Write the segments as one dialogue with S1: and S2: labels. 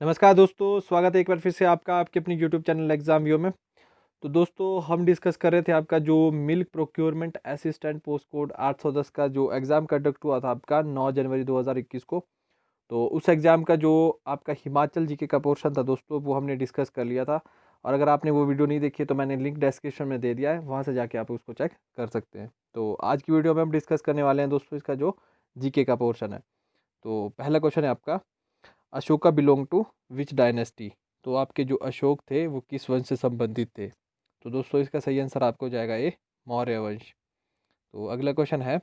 S1: नमस्कार दोस्तों, स्वागत है एक बार फिर से आपका आपके अपनी यूट्यूब चैनल एग्जाम व्यू में। तो दोस्तों हम डिस्कस कर रहे थे आपका जो milk procurement assistant post code 810 का जो एग्ज़ाम कंडक्ट हुआ था आपका 9 जनवरी 2021 को। तो उस एग्ज़ाम का जो आपका हिमाचल जीके का पोर्शन था दोस्तों, वो हमने डिस्कस कर लिया था। और अगर आपने वो वीडियो नहीं देखी है तो मैंने लिंक डिस्क्रिप्शन में दे दिया है, वहाँ से जाके आप उसको चेक कर सकते हैं। तो आज की वीडियो में हम डिस्कस करने वाले हैं दोस्तों इसका जो जीके का पोर्शन है। तो पहला क्वेश्चन है आपका, Ashoka belong to which dynasty. तो आपके जो अशोक थे वो किस वंश से संबंधित थे। तो दोस्तों इसका सही आंसर आपको हो जाएगा ए, मौर्य वंश। तो अगला क्वेश्चन है,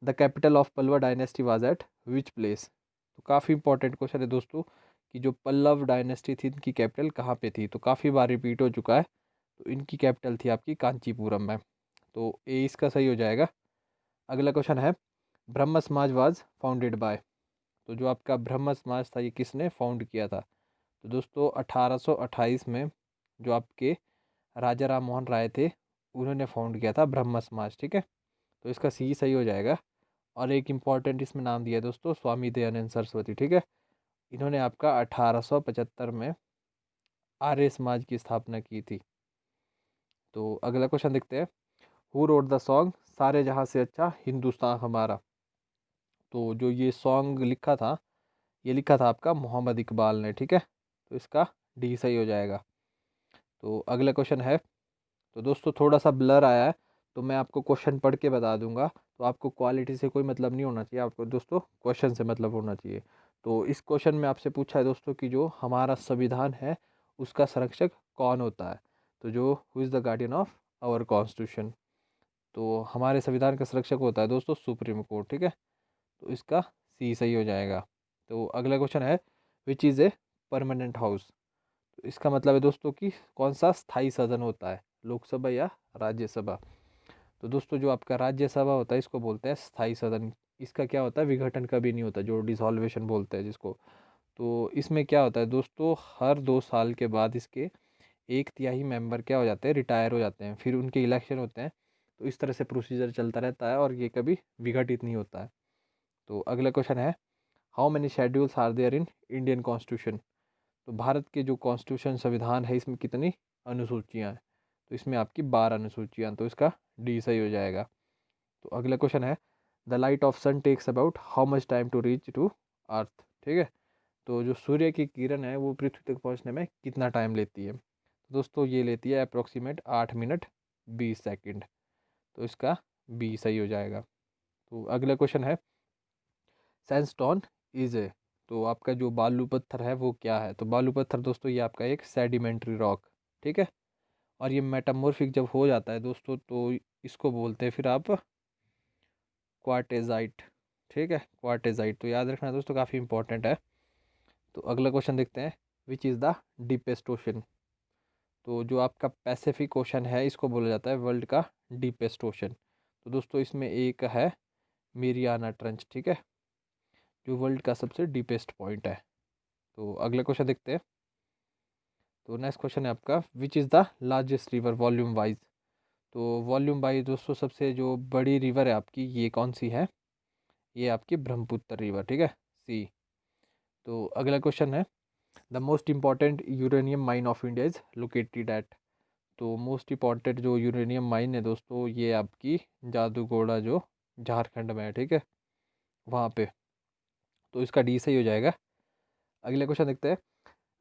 S1: the capital of Pallava dynasty was at which place. तो काफ़ी इंपॉर्टेंट क्वेश्चन है दोस्तों कि जो पल्लव डायनेस्टी थी इनकी कैपिटल कहाँ पे थी। तो काफ़ी बार रिपीट हो चुका है। तो इनकी कैपिटल थी आपकी कांचीपुरम में। तो ए इसका सही हो जाएगा। अगला क्वेश्चन है, ब्रह्म समाज वाज फाउंडेड बाय। तो जो आपका ब्रह्म समाज था ये किसने फाउंड किया था। तो दोस्तों 1828 में जो आपके राजा राम मोहन राय थे उन्होंने फाउंड किया था ब्रह्म समाज। ठीक है, तो इसका सी सही हो जाएगा। और एक इम्पॉर्टेंट इसमें नाम दिया है दोस्तों, स्वामी दयानंद सरस्वती। ठीक है, इन्होंने आपका 1875 में आर्य समाज की स्थापना की थी। तो अगला क्वेश्चन देखते हैं, हु रोड द सॉन्ग सारे जहाँ से अच्छा हिंदुस्तान हमारा। तो जो ये सॉन्ग लिखा था ये लिखा था आपका मोहम्मद इकबाल ने। ठीक है, तो इसका डी सही हो जाएगा। तो अगला क्वेश्चन है, तो दोस्तों थोड़ा सा ब्लर आया है तो मैं आपको क्वेश्चन पढ़ के बता दूंगा। तो आपको क्वालिटी से कोई मतलब नहीं होना चाहिए, आपको दोस्तों क्वेश्चन से मतलब होना चाहिए। तो इस क्वेश्चन में आपसे पूछा है दोस्तों कि जो हमारा संविधान है उसका संरक्षक कौन होता है। तो जो who is the guardian of our constitution. तो हमारे संविधान का संरक्षक होता है दोस्तों सुप्रीम कोर्ट। ठीक है, तो इसका सी सही हो जाएगा। तो अगला क्वेश्चन है, which is a permanent house. तो इसका मतलब है दोस्तों कि कौन सा स्थायी सदन होता है, लोकसभा या राज्यसभा। तो दोस्तों जो आपका राज्यसभा होता है इसको बोलते हैं स्थायी सदन। इसका क्या होता है, विघटन कभी नहीं होता, जो डिसॉल्वेशन बोलते हैं जिसको। तो इसमें क्या होता है दोस्तों, हर 2 साल के बाद इसके 1/3 मेंबर क्या हो जाते हैं, रिटायर हो जाते हैं, फिर उनके इलेक्शन होते हैं। तो इस तरह से प्रोसीजर चलता रहता है और ये कभी विघटित नहीं होता है। तो अगला क्वेश्चन है, how many schedules are there in Indian constitution. तो भारत के जो कॉन्स्टिट्यूशन संविधान है इसमें कितनी अनुसूचियाँ हैं। तो इसमें आपकी 12 अनुसूचियाँ, तो इसका डी सही हो जाएगा। तो अगला क्वेश्चन है, the light of sun takes about how much time to reach to earth. ठीक है, तो जो सूर्य की किरण है वो पृथ्वी तक पहुंचने में कितना टाइम लेती है। तो दोस्तों ये लेती है अप्रोक्सीमेट 8 मिनट 20 सेकंड। तो इसका बी सही हो जाएगा। तो अगला क्वेश्चन है, सैंडस्टोन इज ए। तो आपका जो बालू पत्थर है वो क्या है। तो बालू पत्थर दोस्तों ये आपका एक सेडिमेंट्री रॉक। ठीक है, और ये मेटामॉर्फिक जब हो जाता है दोस्तों तो इसको बोलते हैं फिर आप क्वार्टेजाइट। ठीक है, क्वार्टेजाइट। तो याद रखना दोस्तों, काफ़ी इंपॉर्टेंट है। तो अगला क्वेश्चन देखते हैं, which is the deepest ocean. तो जो आपका पैसिफिक ओशन है इसको बोला जाता है वर्ल्ड का डीपेस्ट ओशन। तो दोस्तों इसमें एक है मेरियाना ट्रंच। ठीक है, जो वर्ल्ड का सबसे डीपेस्ट पॉइंट है। तो अगला क्वेश्चन देखते हैं। तो नेक्स्ट क्वेश्चन है आपका, which is the largest river volume wise. तो वॉल्यूम वाइज दोस्तों सबसे जो बड़ी रिवर है आपकी ये कौन सी है, ये आपकी ब्रह्मपुत्र रिवर। ठीक है, सी। तो अगला क्वेश्चन है, the most important uranium mine of India is located at. तो मोस्ट इंपॉर्टेंट जो यूरेनियम माइन है दोस्तों ये आपकी जादूगोड़ा जो झारखंड में है। ठीक है, वहाँ पे। तो इसका डी सही हो जाएगा। अगला क्वेश्चन देखते हैं,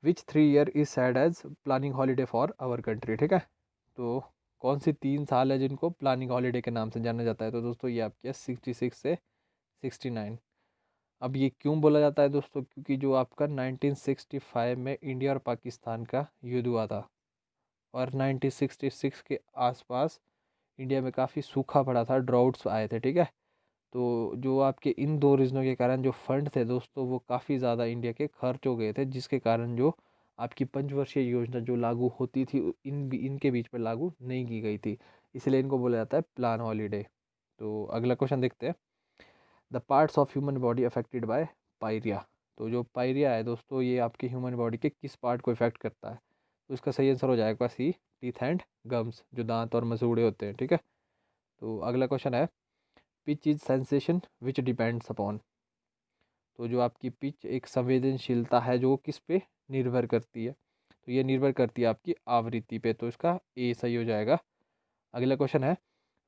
S1: which 3 year is said as planning holiday for our country. ठीक है, तो कौन सी 3 साल है जिनको प्लानिंग हॉलीडे के नाम से जाना जाता है। तो दोस्तों ये आपकी है 66 से 69। अब ये क्यों बोला जाता है दोस्तों, क्योंकि जो आपका 1965 में इंडिया और पाकिस्तान का युद्ध हुआ था और 1966 के आसपास इंडिया में काफ़ी सूखा पड़ा था, ड्राउट्स आए थे। ठीक है, तो जो आपके इन दो रीज़नों के कारण जो फंड थे दोस्तों वो काफ़ी ज़्यादा इंडिया के खर्च हो गए थे, जिसके कारण जो आपकी पंचवर्षीय योजना जो लागू होती थी इनके बीच में लागू नहीं की गई थी, इसलिए इनको बोला जाता है प्लान हॉलीडे। तो अगला क्वेश्चन देखते हैं, the parts of human body affected by pyorrhoea. तो जो पायरिया है दोस्तों ये आपके ह्यूमन बॉडी के किस पार्ट को इफेक्ट करता है। तो इसका सही आंसर हो जाएगा सी, टीथ एंड गम्स, जो दांत और मसूड़े होते हैं। ठीक है, तो अगला क्वेश्चन है, which is sensation which depends upon. तो जो आपकी पिच एक संवेदनशीलता है जो किस पे निर्भर करती है, तो ये निर्भर करती है आपकी आवृत्ति पे, तो इसका ए सही हो जाएगा। अगला क्वेश्चन है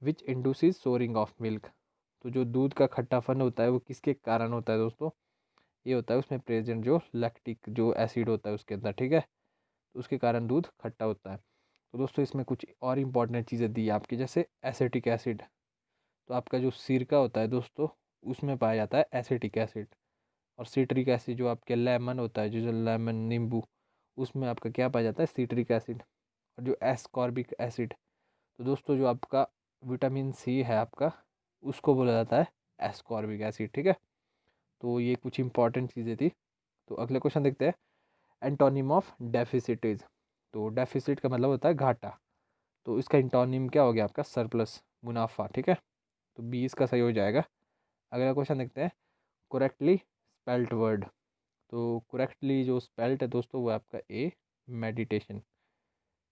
S1: विच इंड्यूसेस सोरिंग ऑफ मिल्क। तो जो दूध का खट्टापन होता है वो किसके कारण होता है दोस्तों, ये होता है उसमें प्रेजेंट जो लैक्टिक जो एसिड होता है उसके अंदर, ठीक है, तो उसके कारण दूध खट्टा होता है। तो दोस्तों इसमें कुछ और इंपॉर्टेंट चीज़ें दी है आपकी, जैसे एसिटिक एसिड। तो आपका जो सिरका होता है दोस्तों उसमें पाया जाता है एसिटिक एसिड, और सिट्रिक एसिड जो आपके लेमन होता है, जो लेमन नींबू, उसमें आपका क्या पाया जाता है सिट्रिक एसिड। और जो एस्कॉर्बिक एसिड, तो दोस्तों जो आपका विटामिन सी है आपका, उसको बोला जाता है एस्कॉर्बिक एसिड, ठीक है। तो ये कुछ इंपॉर्टेंट चीज़ें थी। तो अगले क्वेश्चन देखते हैं एंटोनिम ऑफ डेफिसिट इज। तो डेफिसिट का मतलब होता है घाटा, तो इसका इंटोनिम क्या हो गया आपका सरप्लस, मुनाफा, ठीक है। तो बी इसका सही हो जाएगा। अगला क्वेश्चन देखते हैं करेक्टली स्पेल्ट वर्ड। तो करेक्टली जो स्पेल्ट है दोस्तों वो आपका ए मेडिटेशन।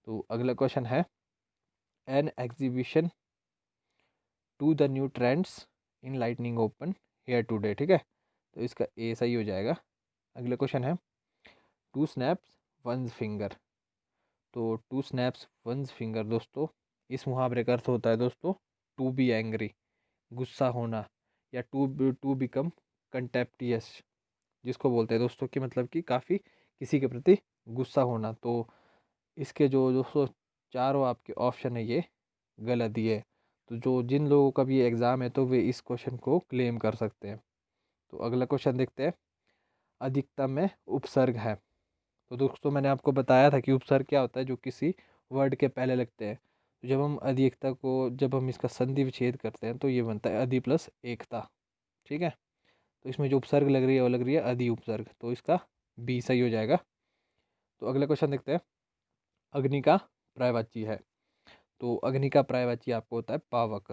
S1: तो अगला क्वेश्चन है an exhibition to the new trends in lightning open here today, ठीक है, तो इसका ए सही हो जाएगा। अगला क्वेश्चन है टू स्नैप्स वंस फिंगर। तो टू स्नैप्स वंस फिंगर दोस्तों इस मुहावरे का अर्थ होता है दोस्तों टू बी एंग्री, गुस्सा होना, या टू बिकम कंटेप्टियस, जिसको बोलते हैं दोस्तों कि मतलब कि काफ़ी किसी के प्रति गुस्सा होना। तो इसके जो दोस्तों चारों आपके ऑप्शन है ये गलत ही है। तो जो जिन लोगों का भी एग्ज़ाम है तो वे इस क्वेश्चन को क्लेम कर सकते हैं। तो अगला क्वेश्चन देखते हैं अधिकतम में उपसर्ग है। तो दोस्तों मैंने आपको बताया था कि उपसर्ग क्या होता है, जो किसी वर्ड के पहले लगते हैं। तो जब हम अधिकता को जब हम इसका संधि विच्छेद करते हैं तो ये बनता है अधि प्लस एकता, ठीक है। तो इसमें जो उपसर्ग लग रही है वो लग रही है अधि उपसर्ग, तो इसका बी सही हो जाएगा। तो अगला क्वेश्चन देखते हैं अग्नि का पर्यायवाची है। तो अग्नि का पर्यायवाची आपको होता है पावक,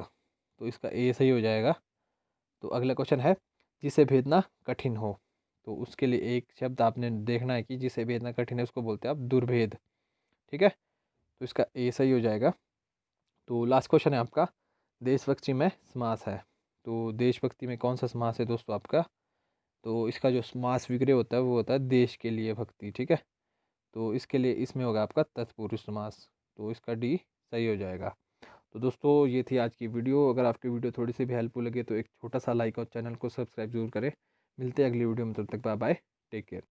S1: तो इसका ए सही हो जाएगा। तो अगला क्वेश्चन है जिसे भेदना कठिन हो। तो उसके लिए एक शब्द आपने देखना है कि जिसे भेदना कठिन है उसको बोलते हैं आप दुर्भेद, ठीक है, तो इसका ए सही हो जाएगा। तो लास्ट क्वेश्चन है आपका देशभक्ति में समास है। तो देशभक्ति में कौन सा समास है दोस्तों आपका, तो इसका जो समास विग्रह होता है वो होता है देश के लिए भक्ति, ठीक है। तो इसके लिए इसमें होगा आपका तत्पुरुष समास, तो इसका डी सही हो जाएगा। तो दोस्तों ये थी आज की वीडियो। अगर आपकी वीडियो थोड़ी सी भी हेल्पफुल लगे तो एक छोटा सा लाइक और चैनल को सब्सक्राइब जरूर करें। मिलते हैं अगली वीडियो में, तब तक बाय बाय, टेक केयर।